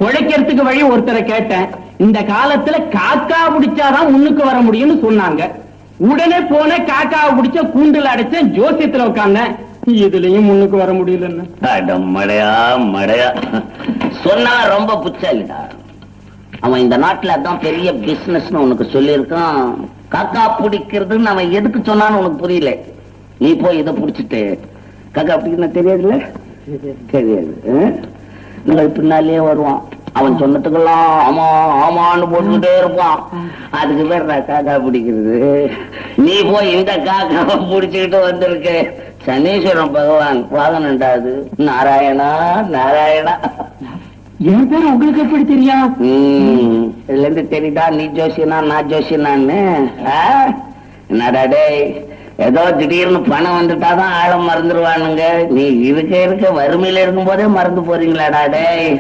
பொழைக்கிறதுக்கு வழி ஒருத்தரை கேட்டேன். இந்த காலத்துல காக்கா பிடிச்சாதான் முன்னுக்கு வர முடியும்னு சொன்னாங்க. உடனே போன காக்காவை பிடிச்ச கூண்டுல அடைச்சேன், ஜோசியத்துல உட்கார்ந்தேன். இதுலயும் முன்னுக்கு வர முடியலன்னு மடையா மடையா சொன்னா ரொம்ப புச்சாலிடா. அவன் இந்த நாட்டுல அதான் பெரிய பிசினஸ் உனக்கு சொல்லியிருக்கான். காக்கா பிடிக்கிறதுன்னு அவன் எதுக்கு சொன்னான்னு உனக்கு புரியல. நீ போய் இதை பிடிச்சிட்டு காக்கா பிடிக்கணும் தெரியாதுல்ல, தெரியாது. பின்னாலே வருவான். அவன் சொன்னதுக்கெல்லாம் ஆமா ஆமான்னு போட்டுக்கிட்டே இருப்பான். அதுக்கு பேர் காக்கா பிடிக்கிறது. நீ போய் இந்த காக்காவை பிடிச்சுக்கிட்டு வந்திருக்க. சனீஸ்வரன் பகவான் வாகனண்டாது. நாராயணா நாராயணா. என் பேர் உங்களுக்கு எப்படி தெரியும்? இதுல இருந்து தெரியுதா நீ ஜோசியனா நான் ஜோசியனான்னு? என்னடா டேய், ஏதோ திடீர்னு பணம் வந்துட்டாதான் ஆழம் மறந்துடுவானுங்க. நீ இருக்க இருக்க வறுமையில இருக்கும் போதே மறந்து போறீங்களாடா டேய்.